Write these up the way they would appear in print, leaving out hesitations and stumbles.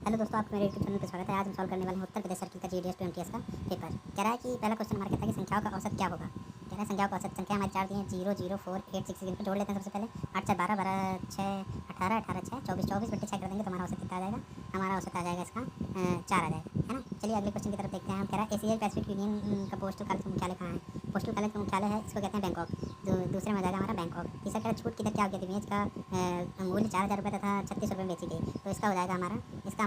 Hello दोस्तों, आपको मेरे यूट्यूब चैनल पर स्वागत है। आज हम सॉल्व करने वाले हैं उत्तर प्रदेश सर्किल का जीडीएस 20 का पेपर। कह रहा है कि पहला क्वेश्चन हमारा कहता है कि संख्याओं का औसत क्या होगा। कह रहा है संख्याओं का औसत संख्या हमारी चार दी है 0 0 4 8 6 इनको जोड़ लेते हैं। सबसे पहले 8 6 12 12 6 18 18 6 24 24 बट्टे 6 कर देंगे तो हमारा औसत कितना आ जाएगा। हमारा औसत आ जाएगा इसका 4 आ जाएगा, है ना। चलिए अगले क्वेश्चन की तरफ देखते हैं। हम कह रहा है एशियाई पैसिफिक यूनियन का पोस्टल कॉलेज का मुख्यालय कहाँ है। पोस्टल कॉलेज का मुख्यालय है, इसको कहते हैं बैंकॉक। जो दूसरे में आ जाएगा हमारा बैंकॉक। तीसरा कह रहा है छूट की दर क्या होगी। इमेज का मूल्य 4000 रुपये तथा 36 रुपये में बेची गई तो इसका हो जाएगा हमारा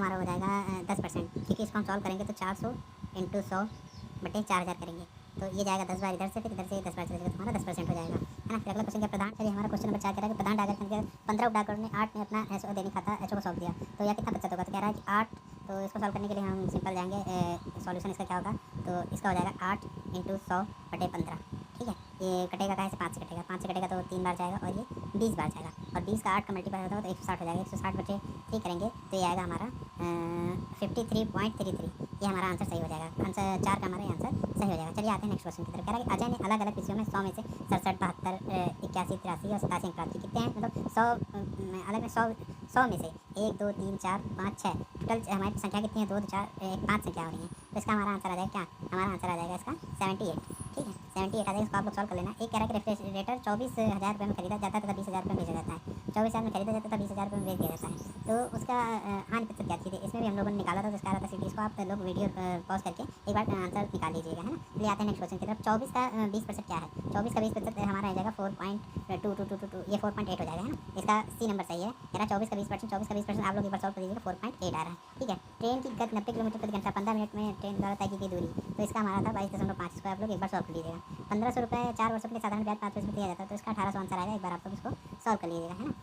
हो जाएगा 10%, क्योंकि इसको हम सॉल्व करेंगे तो 400 इंटू 100 बटे 4000 करेंगे तो ये जाएगा 10 बार इधर से, फिर इधर से 10 बार चलेगा तो हमारा 10% हो जाएगा, है ना। फिर अगला क्वेश्चन क्या प्रधान। चलिए हमारा क्वेश्चन नंबर 4 कह रहा है कि प्रधान डाकर संख्या 15 उठाकर ने 8 ने अपना एसओ दैनिक खाता एचओ को सौंप दिया तो यह कितना प्रतिशत होगा। तो कह रहा है कि 8, तो इसको सॉल्व करने के लिए हम सिंपल जाएंगे। सॉल्यूशन इसका क्या होगा, तो इसका हो जाएगा 8 इंटू 100 बटे 15। ठीक है, ये कटेगा कहाँ से 5 से कटेगा, 5 से कटेगा तो 3 बार जाएगा और ये 20 बार जाएगा और 20 का 8 का मल्टीप्लाई होता है तो 160 हो जाएगा। 160 बटे 3 करेंगे तो ये आएगा हमारा 53.33। ये हमारा आंसर सही हो जाएगा। आंसर 4 का हमारा आंसर सही हो जाएगा। चलिए आते हैं नेक्स्ट क्वेश्चन की तरफ। कह रहा है कि अजय ने अलग अलग विषयों में 100 में से 67 72 81 83 और 87 अंक प्राप्त किए। कितने हैं, मतलब 100 अलग में 100 में से 1 2 3 4 5 6 टोटल हमारी संख्या कितनी है, 2 4 5 संख्या हो रही है तो इसका हमारा आंसर आ जाएगा क्या, हमारा आंसर आ जाएगा इसका 78। ठीक है, 78 आ जाएगा। इसको आप लोग सॉल्व कर लेना। एक कह रहा है कि रेफ्रिजरेटर 24,000 रुपये में खरीदा जाता है तथा 20,000 रुपये में बेचा जाता है। 24,000 में खरीदा जाता है तथा 20,000 रुपये में बेच दिया जाता है तो उसका हानि प्रतिशत क्या थी। इसमें भी हम लोगों ने निकाला था तो इसका आ रहा था 60। इसको आप लोग वीडियो पॉज करके एक बार आंसर निकाल लीजिएगा, है ना। चलिए आते हैं नेक्स्ट क्वेश्चन की तरफ। 24 का 20% क्या है। 24 का 20% हमारा आ जाएगा 4.2222, ये 4.8 हो जाएगा, है ना। इसका सी नंबर सही है। कह रहा 24 का 20% आप लोग एक बार सॉल्व कर लीजिएगा 4.8 आ रहा है। ठीक है, ट्रेन की गति 90 किलोमीटर प्रति घंटा 15 मिनट में ट्रेन द्वारा तय की गई दूरी तो इसका हमारा था 22.5। इसको आप लोग एक बार सॉल्व कर लीजिएगा। 1500 रुपये 4 वर्षों के लिए साधारण ब्याज 5% दिया जाता है तो इसका 1800 आंसर आएगा। एक बार आप लोग इसको सॉल्व कर लीजिएगा, है ना।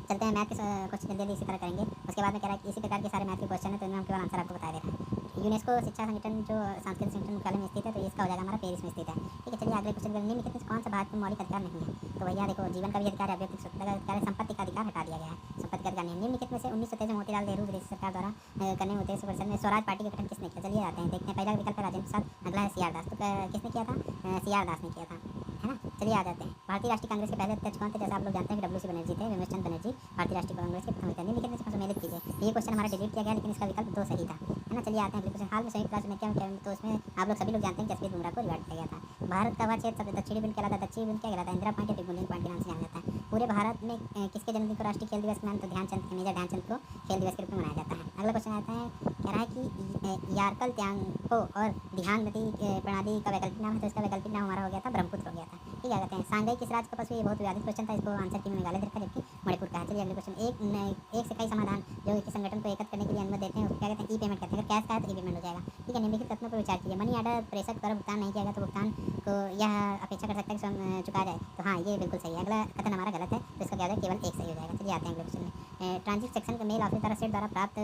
चलते हैं मैथ के क्वेश्चन जल्दी इसी तरह करेंगे। उसके बाद में कह रहा है कि इसी प्रकार के सारे मैथ के क्वेश्चन है तो इनमें हम केवल आंसर आपको बता दे रहे हैं। यूनेस्को शिक्षा संगठन जो सांस्कृतिक संगठन मुख्यालय में स्थित है तो इसका हो जाएगा हमारा पेरिस में स्थित है। ठीक है, चलिए अगले क्वेश्चन करेंगे। निम्नलिखित में कौन सा भारत में मौलिक अधिकार नहीं है। तो भैया देखो, जीवन का भी अधिकार है, व्यक्तिगत स्वतंत्रता का अधिकार है, संपत्ति का अधिकार हटा दिया गया है, संपत्ति का अधिकार नहीं है। निम्नलिखित में से 1923 में मोतीलाल नेहरू विदेशी सरकार द्वारा करने में उद्देश्य परिषद में स्वराज पार्टी का गठन किसने किया। चलिए आते हैं देखते हैं। पहला विकल्प है राजेंद्र प्रसाद, अगला है सी आर दास। तो किसने किया था, सी आर दास ने किया था, है ना। चलिए आ जाते हैं। भारतीय राष्ट्रीय कांग्रेस के पहले अध्यक्ष कौन थे। जैसा आप लोग जानते हैं कि डब्ल्यू.सी. बनर्जी थे, विमर्श चंद्र बनर्जी भारतीय राष्ट्रीय कांग्रेस के प्रथम नेता। निम्नलिखित में से सम्मिलित कीजिए। ये क्वेश्चन हमारा डिलीट किया गया लेकिन इसका विकल्प 2 सही था, है ना। चलिए आते हैं अगले क्वेश्चन। हाल में संयुक्त राष्ट्र में क्या तो इसमें आप लोग सभी लोग जानते हैं कि जसप्रीत बुमराह को रिवार्ड किया गया था। भारत का वह क्षेत्र सबसे दक्षिणी बिंदु कहलाता है। दक्षिणी बिंदु क्या कहलाता है, इंदिरा पॉइंट या बिग पॉइंट के नाम से जाना जाता है। पूरे भारत में किसके जन्मदिन को राष्ट्रीय खेल दिवस के नाम तो ध्यानचंद, मेजर ध्यानचंद को खेल दिवस के रूप में मनाया जाता है। अगला क्वेश्चन आता है, कह रहा है कि यारकल त्यांको और दिहांग नदी प्रणाली का वैकल्पिक नाम है तो इसका वैकल्पिक नाम हमारा हो गया था ब्रह्मपुत्र हो गया था। ठीक है, कहते हैं सांगाई किस राज्य का पशु। ये बहुत विवादित क्वेश्चन था, इसको आंसर की में मेघालय रखा जबकि मणिपुर का है। चलिए अगले क्वेश्चन। एक से कई समाधान जो एक संगठन को एकत्र करने के लिए अनुमति देते हैं उसको क्या कहते हैं, ई पेमेंट कहते हैं। अगर कैश का है तो ई पेमेंट हो जाएगा। ठीक है, निम्नलिखित तथ्यों पर विचार कीजिए। मनी ऑर्डर प्रेषक द्वारा भुगतान नहीं किया गया तो भुगतान को यह अपेक्षा कर सकता है कि स्वयं चुका जाए तो हाँ, ये बिल्कुल सही है। अगला कथन हमारा गलत है तो इसका क्या होगा, केवल एक सही हो जाएगा। चलिए आते हैं अगले क्वेश्चन में। ट्रांजेक्शन का मेल ऑफिस द्वारा सेट द्वारा प्राप्त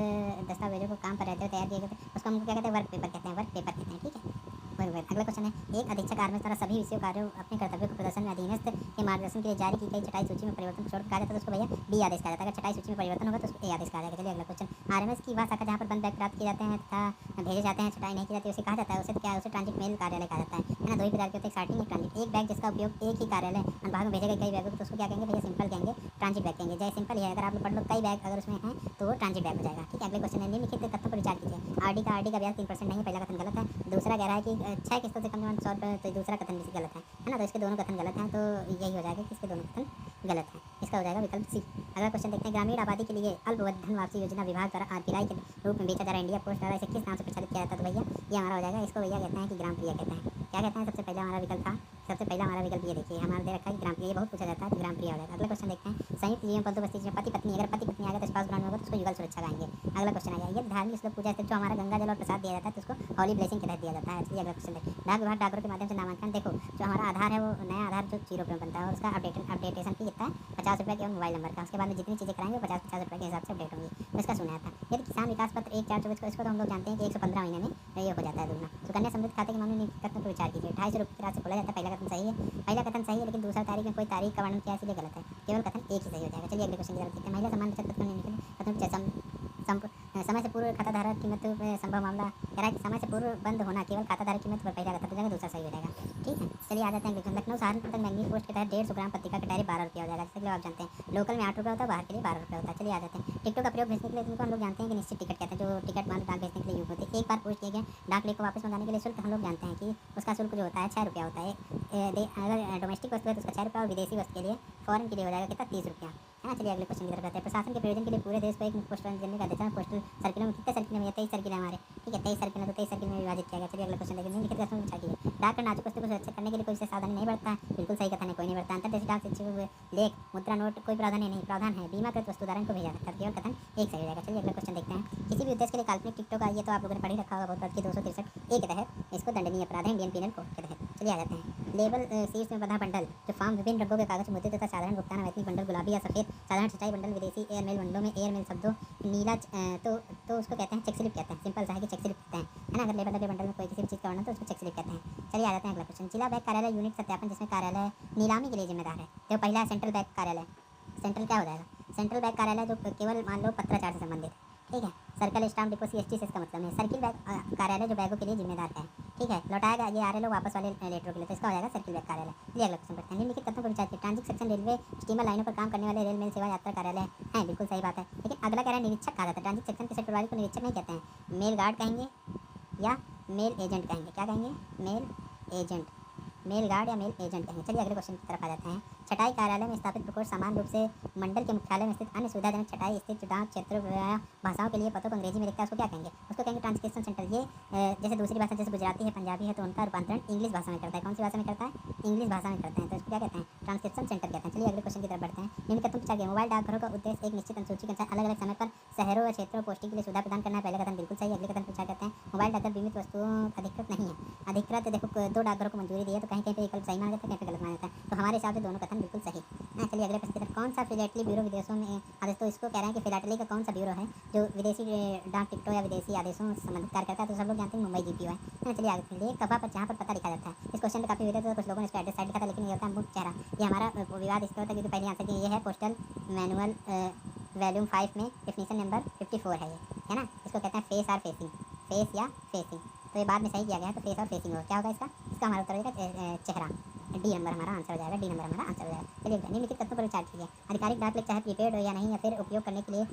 दस्तावेजों को काम पर रहते हुए तैयार किए गए उसको हम क्या कहते हैं, वर्क पेपर कहते हैं, वर्क पेपर कहते हैं। ठीक है, अगला क्वेश्चन है। एक अधीक्षक आर्मी द्वारा सभी विषयों कार्यों अपने कर्तव्यों को प्रदर्शन में अधीनस्थ के मार्गदर्शन के लिए जारी की गई छटाई सूची में परिवर्तन छोड़ कहा जाता है तो उसको भैया डी आदेश कहा जाता है। अगर छटाई सूची में परिवर्तन होगा तो उसको ए आदेश कहा जाएगा। चलिए अगला क्वेश्चन। आरएमएस की वह शाखा जहाँ पर बंद बैग प्राप्त किए जाते हैं तथा भेजे जाते हैं, छटाई नहीं की जाती उसे कहा जाता है, उसे क्या है, उसे ट्रांजिट मेल कार्यालय कहा जाता है ना। दो ही प्रकार के होते हैं, स्टार्टिंग एक ट्रांजिट। एक बैग जिसका उपयोग एक ही कार्यालय अनुभाग में भेजे गए कई बैगों को तो उसको क्या कहेंगे भैया, सिंपल कहेंगे, ट्रांजिट बैग कहेंगे। जैसे सिंपल है, अगर आप लोग पढ़ लो कई बैग अगर उसमें है तो वो ट्रांजिट बैग हो जाएगा। ठीक है, अगले क्वेश्चन है। निम्नलिखित तथ्यों पर विचार कीजिए। आरडी का ब्याज 3% नहीं है, पहला कथन गलत है। दूसरा कह रहा है कि 6 किस्तों से कम जमा 100 रुपये तो दूसरा कथन भी गलत है ना। तो इसके दोनों कथन गलत हैं तो यही हो जाएगा कि इसके दोनों कथन गलत हैं। इसका हो जाएगा विकल्प सी। अगला क्वेश्चन देखते हैं। ग्रामीण आबादी के लिए अल्पवधि धन वापसी योजना विभाग द्वारा किराए के रूप में बेचा जा रहा इंडिया पोस्ट द्वारा इसे किस नाम से प्रचारित किया जाता है। तो भैया ये हमारा हो जाएगा, इसको भैया कहते हैं कि ग्राम प्रिया कहते हैं। क्या कहते हैं, सबसे पहला हमारा विकल्प था, सबसे पहला हमारा विकल्प ये देखिए हमारा दे रखा है ग्राम प्रिया, ये बहुत पूछा जाता है तो ग्राम प्रिया हो जाएगा। अगला क्वेश्चन देखते हैं। संयुक्त जीवन बंदोबस्ती में पति पत्नी, अगर पति पत्नी आ गया तो स्पाउस ग्राउंड में होगा तो उसको युगल सुरक्षा गाएंगे। अगला क्वेश्चन आया, ये धार्मिक श्लोक पूजा जो हमारा गंगा जल और प्रसाद दिया जाता है तो उसको हॉली ब्लेसिंग के तहत दिया जाता है। चलिए अगला क्वेश्चन देखिए। डाक विभाग डाकघरों के माध्यम से नामांकन, देखो जो हमारा आधार है वो नया आधार जो 0 रुपये में बनता है और उसका अपडेटेशन फी कितना है 50 रुपये केवल मोबाइल नंबर का। उसके बाद में जितनी चीज़ें कराएंगे 50 रुपये के हिसाब से अपडेट होंगी। तो इसका सुना था। यदि किसान विकास पत्र 1/4/24 को, इसको तो हम लोग जानते हैं कि 115 महीने में ये हो जाता है दुगना। सुकन्या समृद्धि खाते के मामले में कथन पर विचार कीजिए। 250 रुपये की राशि खोला जाता है, पहला कथन सही है, पहला कथन सही है लेकिन दूसरा तारीख में कोई तारीख का वर्णन किया इसलिए गलत है, केवल कथन एक ही सही हो जाएगा। चलिए अगले क्वेश्चन की तरफ देखते हैं। महिला सम्मान बचत पत्र समय से पूर्व खाताधारक कीमत संभव मामला कह रहा है कि समय से पूर्व बंद होना केवल खाताधारक कीमत पर पहला गलत हो जाएगा, दूसरा सही हो जाएगा। ठीक है, चलिए आ जाते हैं क्वेश्चन। लखनऊ सहारनपुर तक मैगनी पोस्ट के तहत 150 ग्राम पत्ती का कटारी 12 रुपया हो जाएगा, जैसे कि आप जानते हैं लोकल में 8 रुपया होता है, बाहर के लिए 12 रुपया होता है। चलिए आ जाते हैं। टिकटों का प्रयोग भेजने के लिए जिनको हम लोग जानते हैं कि निश्चित टिकट कहते हैं, जो टिकट मान डाक भेजने के लिए यूज होते हैं। एक बार पोस्ट किए गए डाक लेख को वापस मंगाने के लिए शुल्क हम लोग जानते हैं कि उसका शुल्क जो होता है 6 रुपया होता है। अगर डोमेस्टिक वस्तु है तो उसका 6 रुपया, और विदेशी वस्तु के लिए फॉरेन के लिए हो जाएगा कितना, 30 रुपया, है ना। चलिए अगले क्वेश्चन की तरफ आते हैं। प्रशासन के प्रयोजन के लिए पूरे देश को एक मुक्त पोस्टल देने का आदेश है। पोस्टल सर्किलों में कितने सर्किल में, 23 सर्किल है हमारे। ठीक है, 23 सर्किल है तो 23 सर्किल में विभाजित किया गया। चलिए अगला क्वेश्चन देखिए। निम्नलिखित प्रश्नों को पूछा गया है। डाक नाजुक वस्तु को सुरक्षित करने के लिए कोई विशेष सावधानी नहीं बरतता है। बिल्कुल सही कथन है, कोई नहीं बरतता। अंतर्देशीय डाक से लेख मुद्रा नोट कोई प्रावधान नहीं, प्रावधान है। बीमाकृत वस्तु उदाहरण को भेजा सकता है, केवल कथन एक सही हो जाएगा। चलिए अगला क्वेश्चन देखते हैं। किसी भी उद्देश्य के लिए काल्पनिक टिकटों का, ये तो आप लोगों ने पढ़ ही रखा होगा, बहुत बार की 263 ए के तहत इसको दंडनीय अपराध है इंडियन पीनल कोड के तहत। चलिए आ जाते हैं। लेबल शीर्ष में बंधा बंडल जो फॉर्म विभिन्न रंगों के कागज मुद्रित तथा साधारण भुगतान अवैतनिक बंडल गुलाबी या सफेद, साधारण छटाई बंडल, विदेशी एयरमेल बंडलों में एयरमेल शब्दों नीला तो उसको कहते हैं चेक स्लिप कहते हैं। सिंपल सा है कि चेक स्लिप कहते हैं, है ना। अगर लेबल लगे बंडल में कोई किसी भी चीज़ का वर्णन तो उसको चेक स्लिप कहते हैं। चलिए आ जाते हैं अगला क्वेश्चन। जिला बैंक कार्यालय यूनिट सत्यापन जिसमें कार्यालय नीलामी के लिए जिम्मेदार है। तो पहला है सेंट्रल बैंक कार्यालय। सेंट्रल क्या हो जाएगा, सेंट्रल बैंक कार्यालय जो केवल मान लो पत्राचार से संबंधित है। ठीक है, सर्कल स्टाम्प डिपो CST से इसका मतलब है। सर्किल बैंक कार्यालय जो बैगों के लिए जिम्मेदार है। ठीक है, लौटाया गया ये RLO वापस वाले लेटरों के लिए, तो इसका हो जाएगा सर्किल बैंक कार्यालय। चलिए अगला क्वेश्चन पढ़ते हैं। निम्नलिखित तथ्यों को विचार करें। ट्रांजिट सेक्शन रेलवे स्टीमर लाइनों पर काम करने वाले रेल मेल सेवा यात्रा कार्यालय है, बिल्कुल सही बात है। लेकिन अगला कह रहा है निरीक्षक कहा जाता है। ट्रांजिट सेक्शन के सेक्टर वाले को निरीक्षक नहीं कहते हैं, मेल गार्ड कहेंगे या मेल एजेंट कहेंगे। क्या कहेंगे, मेल एजेंट, मेल गार्ड या मेल एजेंट कहेंगे। चलिए अगले क्वेश्चन की तरफ आ जाते हैं। छटाई कार्यालय में स्थापित प्रकोष्ठ समान रूप से मंडल के मुख्यालय में स्थित अन्य सुविधाजनक छटाई स्थित डाक क्षेत्र भाषाओं के लिए पतों को अंग्रेजी में लिखता है, उसको क्या कहेंगे, उसको कहेंगे ट्रांसलेशन सेंटर। ये जैसे दूसरी भाषा जैसे गुजराती है, पंजाबी है, तो उनका रूपांतरण इंग्लिश भाषा में करता है। कौन सी भाषा में करता है, इंग्लिश भाषा में करते हैं, तो इसको क्या कहते हैं, ट्रांसलेशन सेंटर कहते हैं। चलिए अगले क्वेश्चन की तरफ बढ़ते हैं। निम्न कथन पूछा गया। मोबाइल डाकघरों का उद्देश्य एक निश्चित अनुसूची के अनुसार अलग अलग समय पर शहरों व क्षेत्रों पोस्टिंग के लिए सुविधा प्रदान करना है। पहला कथन बिल्कुल सही। अगले कथन पूछा कहते हैं मोबाइल डाकघर बीमित वस्तुओं अधिकृत नहीं है। अधिकृत देखो 2 डाकघरों को मंजूरी दी है, तो कहीं कहीं पे विकल्प सही माना जाता है, कहीं पे गलत माना जाता है, तो हमारे हिसाब से दोनों कथन बिल्कुल सही। चलिए अगले प्रश्न की तरफ। कौन सा फिलेटली ब्यूरो विदेशों में आदेश, तो इसको कह रहे हैं कि फिलाटली का कौन सा ब्यूरो है जो विदेशी डाक टिकटों या विदेशी आदेशों से संबंधित कार्य करता है, तो सब लोग जानते हैं मुंबई GPO है। चलिए आगे चलिए। कपा पर जहाँ पर पता लिखा जाता है, इस क्वेश्चन में काफी विवाद है, कुछ लोगों ने इसको एड्रेस साइड लिखा था, लेकिन ये होता है मुख्य चेहरा। ये हमारा विवाद इसका होता है क्योंकि पहले आंसर की ये है पोस्टल मैनुअल वॉल्यूम 5 में डेफिनेशन नंबर 54 है ये, है ना। इसको कहते हैं फेस और फेसिंग, फेस या फेसिंग, तो ये बाद में सही किया गया है, तो फेस और फेसिंग होगा। क्या होगा इसका हमारा उत्तर हो जाएगा चेहरा। डी नंबर हमारा आंसर हो जाएगा, डी नंबर हमारा आंसर हो जाएगा। चलिए निम्नलिखित तत्वों पर विचार कीजिए। आधिकारिक डाक लेख चाहे प्रीपेड हो या नहीं, या फिर उपयोग करने के लिए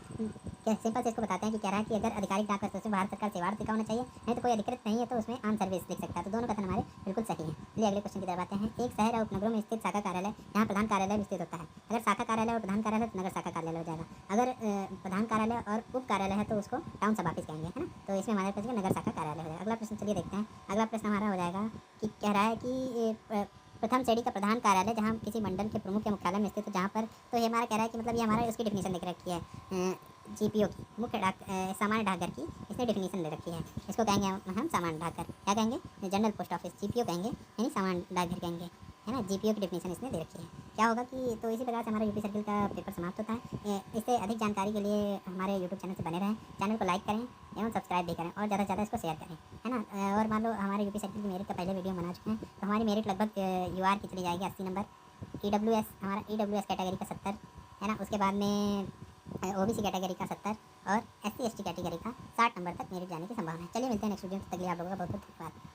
सिंपल से इसको बताते हैं कि कह रहा है कि अगर आधिकारिक डाक वस्तु से भारत सरकार सेवा लिखा होना चाहिए, नहीं तो कोई अधिकृत नहीं है तो उसमें आन सर्विस लिख सकता है, तो दोनों कथन हमारे बिल्कुल सही है। चलिए अगले क्वेश्चन की तरफ आते हैं। एक शहर और उपनगरों में स्थित शाखा कार्यालय यहाँ प्रधान कार्यालय भी स्थित होता है। अगर शाखा कार्यालय और प्रधान कार्यालय तो नगर शाखा कार्यालय हो जाएगा। अगर प्रधान कार्यालय और उप कार्यालय है तो उसको टाउन सब ऑफिस कहेंगे, है ना, तो इसमें हमारे पास नगर शाखा कार्यालय हो जाएगा। अगला प्रश्न चलिए देखते हैं। अगला प्रश्न हमारा हो जाएगा कि कह रहा है कि प्रथम श्रेणी का प्रधान कार्यालय जहाँ किसी मंडल के प्रमुख के मुख्यालय में स्थित हो, जहाँ पर, तो ये हमारा कह रहा है कि मतलब ये हमारा उसकी डिफिनीशन लिख रखी है GPO की, मुख्य डाक सामान्य डाकघर की इसने डिफिनीशन ले रखी है। इसको कहेंगे हम सामान्य डाकघर, क्या कहेंगे, जनरल पोस्ट ऑफिस GPO कहेंगे, यानी सामान्य डाकघर कहेंगे, है ना। GPO की डिफिनीशन इसने दे रखी है। क्या होगा कि तो इसी प्रकार से हमारा यूपी सर्किल का पेपर समाप्त होता है। इससे अधिक जानकारी के लिए हमारे यूट्यूब चैनल से बने रहें, चैनल को लाइक करें एवं सब्सक्राइब भी करें, और ज़्यादा से ज़्यादा इसको शेयर करें, है ना। और मान लो हमारे यूपी सर्किल की मेरिट का पहले वीडियो बना चुके हैं, तो हमारी मेरिट लगभग UR की चली जाएगी 80 नंबर, EWS हमारा EWS कैटेगरी का 70, है ना। उसके बाद में OBC कैटेगरी का 70 और SC ST कैटेगरी का 60 नंबर तक मेरिट जाने की संभावना है। चलिए मिलते हैं नेक्स्ट वीडियो में, तक के लिए आप लोगों का बहुत बहुत धन्यवाद।